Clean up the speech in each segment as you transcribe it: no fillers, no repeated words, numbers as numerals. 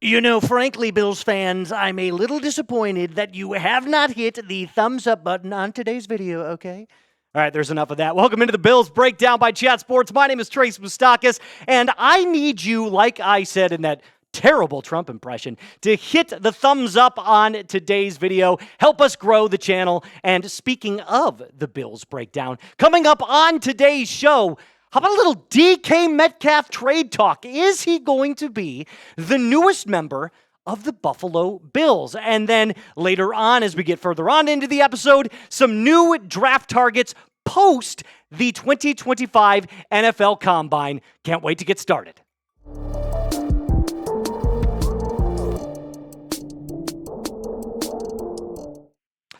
You know, frankly, Bills fans, I'm a little disappointed that you have not hit the thumbs up button on today's video, okay? All right, there's enough of that. Welcome into the Bills Breakdown by Chat Sports. My name is Trace Moustakas, and I need you, like I said in that terrible Trump impression, to hit the thumbs up on today's video. Help us grow the channel. And speaking of the Bills Breakdown, coming up on today's show, how about a little DK Metcalf trade talk? Is he going to be the newest member of the Buffalo Bills? And then later on, as we get further on into the episode, some new draft targets post the 2025 NFL Combine. Can't wait to get started.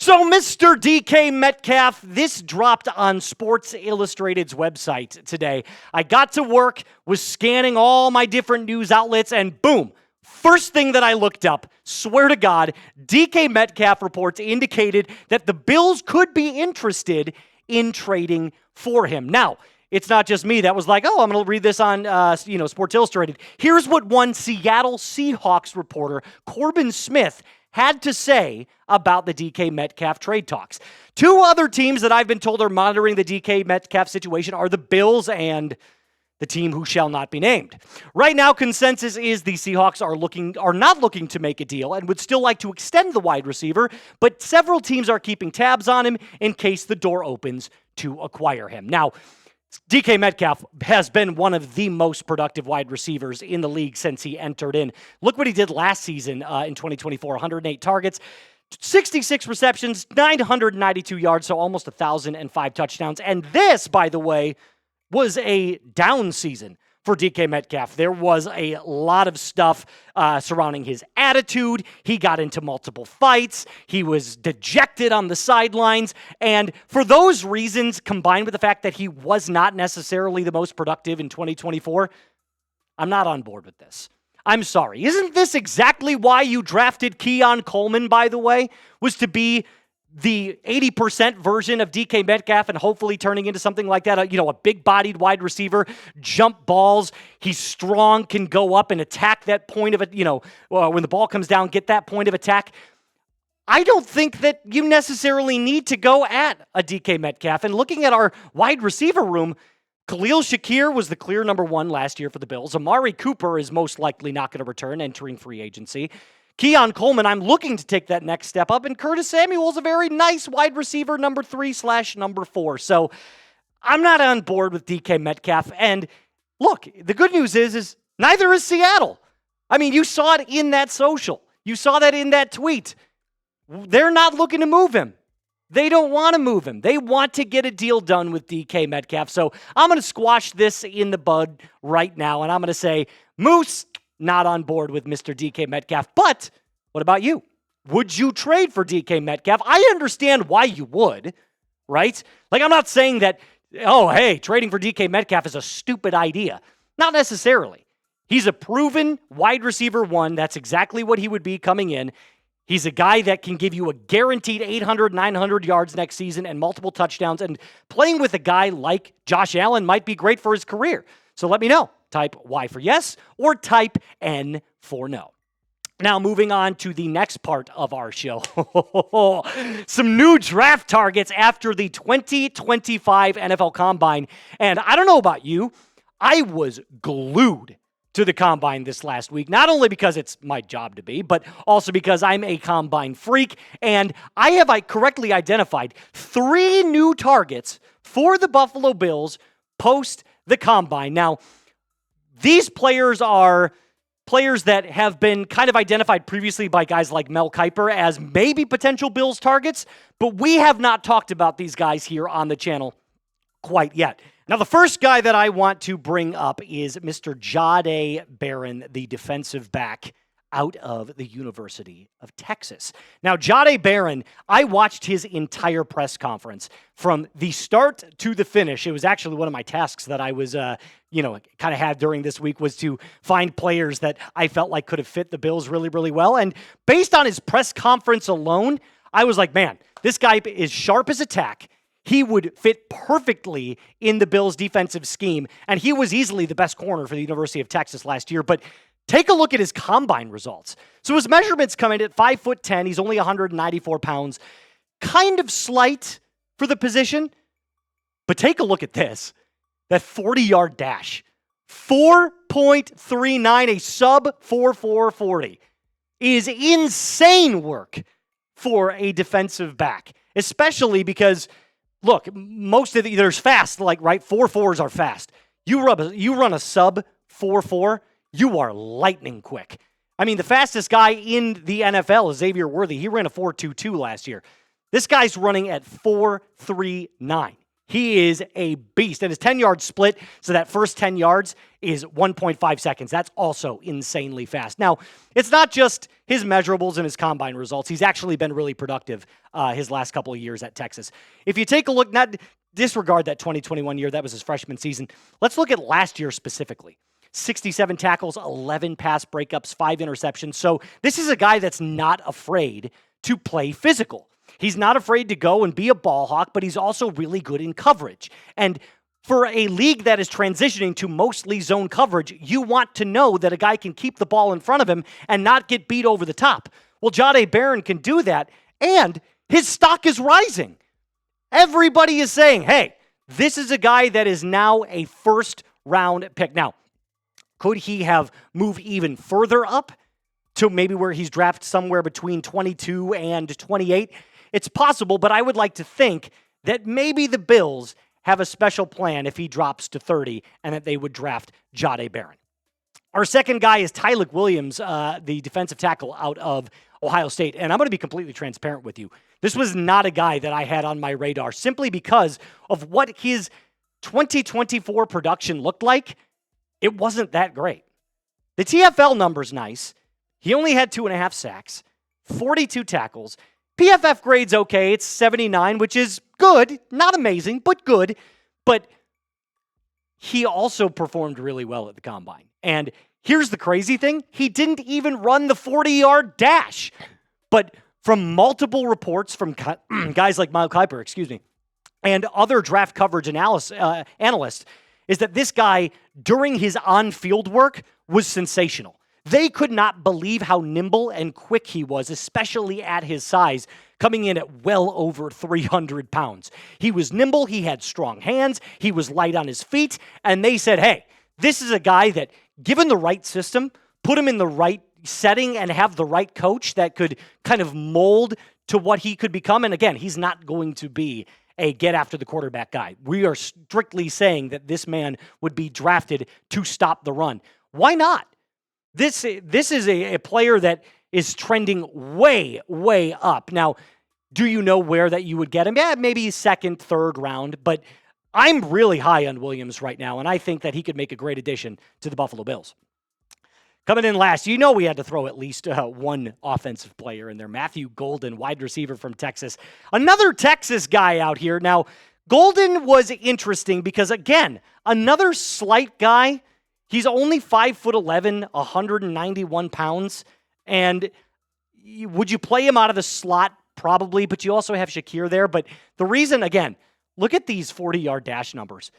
So, Mr. DK Metcalf, this dropped on Sports Illustrated's website today. I got to work, was scanning all my different news outlets, and boom, first thing that I looked up, swear to God, DK Metcalf reports indicated that the Bills could be interested in trading for him. Now, it's not just me that was like, oh, I'm going to read this on Sports Illustrated. Here's what one Seattle Seahawks reporter, Corbin Smith, had to say about the DK Metcalf trade talks. Two other teams that I've been told are monitoring the DK Metcalf situation are the Bills and the team who shall not be named. Right now, consensus is the Seahawks are not looking to make a deal and would still like to extend the wide receiver, but several teams are keeping tabs on him in case the door opens to acquire him. Now, DK Metcalf has been one of the most productive wide receivers in the league since he entered in. Look what he did last season in 2024, 108 targets, 66 receptions, 992 yards, so almost 1,005 touchdowns. And this, by the way, was a down season for DK Metcalf. There was a lot of stuff surrounding his attitude. He got into multiple fights. He was dejected on the sidelines. And for those reasons, combined with the fact that he was not necessarily the most productive in 2024, I'm not on board with this. I'm sorry. Isn't this exactly why you drafted Keon Coleman, by the way? Was to be the 80% version of DK Metcalf and hopefully turning into something like that, a big-bodied wide receiver, jump balls. He's strong, can go up and attack that point of it, when the ball comes down, get that point of attack. I don't think that you necessarily need to go at a DK Metcalf. And looking at our wide receiver room, Khalil Shakir was the clear number one last year for the Bills. Amari Cooper is most likely not going to return, entering free agency. Keon Coleman, I'm looking to take that next step up, and Curtis Samuel's a very nice wide receiver, number 3/number 4. So I'm not on board with DK Metcalf. And look, the good news is neither is Seattle. I mean, you saw it in that social. You saw that in that tweet. They're not looking to move him. They don't want to move him. They want to get a deal done with DK Metcalf. So I'm going to squash this in the bud right now, and I'm going to say, Moose, not on board with Mr. DK Metcalf. But what about you? Would you trade for DK Metcalf? I understand why you would, right? Like, I'm not saying that, trading for DK Metcalf is a stupid idea. Not necessarily. He's a proven wide receiver one. That's exactly what he would be coming in. He's a guy that can give you a guaranteed 800, 900 yards next season and multiple touchdowns. And playing with a guy like Josh Allen might be great for his career. So let me know. Type Y for yes or type N for no. Now, moving on to the next part of our show. Some new draft targets after the 2025 NFL Combine. And I don't know about you, I was glued to the Combine this last week, not only because it's my job to be, but also because I'm a Combine freak, and I have correctly identified 3 new targets for the Buffalo Bills post the Combine. Now, these players are players that have been kind of identified previously by guys like Mel Kiper as maybe potential Bills targets, but we have not talked about these guys here on the channel quite yet. Now, the first guy that I want to bring up is Mr. Jahdae Barron, the defensive back out of the University of Texas. Now, Jahdae Barron, I watched his entire press conference from the start to the finish. It was actually one of my tasks that I was, kind of had during this week was to find players that I felt like could have fit the Bills really, really well. And based on his press conference alone, I was like, man, this guy is sharp as a tack. He would fit perfectly in the Bills' defensive scheme, and he was easily the best corner for the University of Texas last year. But Take a look at his combine results. So his measurements come in at 5'10". He's only 194 pounds. Kind of slight for the position. But take a look at this. That 40-yard dash. 4.39, a sub 4.40 is insane work for a defensive back. Especially because, look, most of there's fast, like, right? 4.4s are fast. You run a sub 4.4, you are lightning quick. I mean, the fastest guy in the NFL is Xavier Worthy. He ran a 4.22 last year. This guy's running at 4.39. He is a beast. And his 10-yard split, so that first 10 yards is 1.5 seconds. That's also insanely fast. Now, it's not just his measurables and his combine results. He's actually been really productive his last couple of years at Texas. If you take a look, not disregard that 2021 year, that was his freshman season. Let's look at last year specifically. 67 tackles, 11 pass breakups, 5 interceptions. So this is a guy that's not afraid to play physical. He's not afraid to go and be a ball hawk, but he's also really good in coverage. And for a league that is transitioning to mostly zone coverage, you want to know that a guy can keep the ball in front of him and not get beat over the top. Well, Jahdae Barron can do that, and his stock is rising. Everybody is saying, hey, this is a guy that is now a first-round pick. Now, could he have moved even further up to maybe where he's drafted somewhere between 22 and 28? It's possible, but I would like to think that maybe the Bills have a special plan if he drops to 30 and that they would draft Jahdae Barron. Our second guy is Tyleik Williams, the defensive tackle out of Ohio State. And I'm going to be completely transparent with you. This was not a guy that I had on my radar simply because of what his 2024 production looked like. It wasn't that great. The TFL number's nice. He only had 2.5 sacks, 42 tackles. PFF grade's okay. It's 79, which is good. Not amazing, but good. But he also performed really well at the combine. And here's the crazy thing. He didn't even run the 40-yard dash. But from multiple reports from guys like Mile Kiper, and other draft coverage analysts, is that this guy, during his on-field work, was sensational. They could not believe how nimble and quick he was, especially at his size, coming in at well over 300 pounds. He was nimble, he had strong hands, he was light on his feet, and they said, hey, this is a guy that, given the right system, put him in the right setting and have the right coach that could kind of mold to what he could become. And again, he's not going to be a get-after-the-quarterback guy. We are strictly saying that this man would be drafted to stop the run. Why not? This is a player that is trending way, way up. Now, do you know where that you would get him? Yeah, maybe second, third round, but I'm really high on Williams right now, and I think that he could make a great addition to the Buffalo Bills. Coming in last, you know we had to throw at least one offensive player in there. Matthew Golden, wide receiver from Texas. Another Texas guy out here. Now, Golden was interesting because, again, another slight guy. He's only 5'11", 191 pounds. And would you play him out of the slot? Probably, but you also have Shakir there. But the reason, again, look at these 40-yard dash numbers.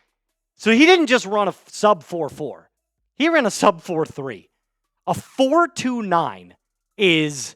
So he didn't just run a sub 4.4. He ran a sub 4.3. A 4.29 is,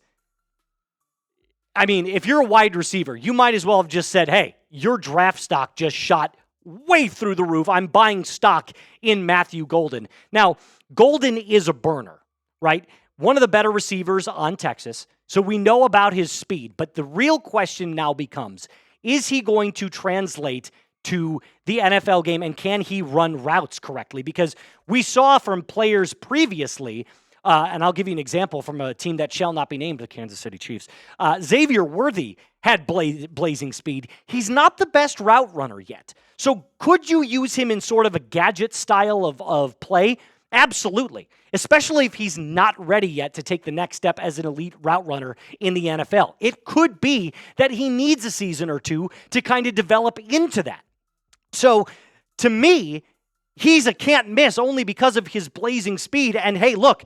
I mean, if you're a wide receiver, you might as well have just said, hey, your draft stock just shot way through the roof. I'm buying stock in Matthew Golden. Now, Golden is a burner, right? One of the better receivers on Texas. So we know about his speed. But the real question now becomes, is he going to translate to the NFL game, and can he run routes correctly? Because we saw from players previously, and I'll give you an example from a team that shall not be named, the Kansas City Chiefs. Xavier Worthy had blazing speed. He's not the best route runner yet. So could you use him in sort of a gadget style of play? Absolutely, especially if he's not ready yet to take the next step as an elite route runner in the NFL. It could be that he needs a season or two to kind of develop into that. So to me, he's a can't miss only because of his blazing speed. And hey, look,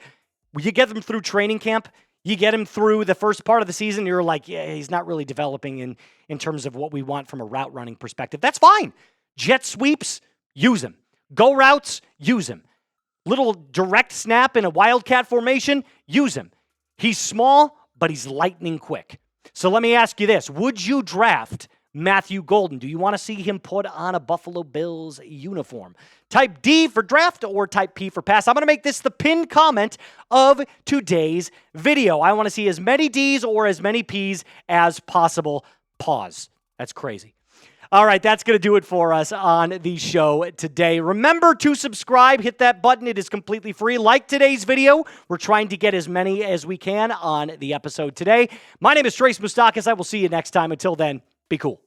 you get him through training camp, you get him through the first part of the season, you're like, yeah, he's not really developing in terms of what we want from a route running perspective. That's fine. Jet sweeps, use him. Go routes, use him. little direct snap in a wildcat formation, use him. He's small, but he's lightning quick. So let me ask you this. Would you draft Matthew Golden? Do you want to see him put on a Buffalo Bills uniform? Type D for draft or type P for pass. I'm going to make this the pinned comment of today's video. I want to see as many Ds or as many Ps as possible. Pause. That's crazy. All right, that's going to do it for us on the show today. Remember to subscribe. Hit that button. It is completely free. Like today's video. We're trying to get as many as we can on the episode today. My name is Trace Moustakas. I will see you next time. Until then, be cool.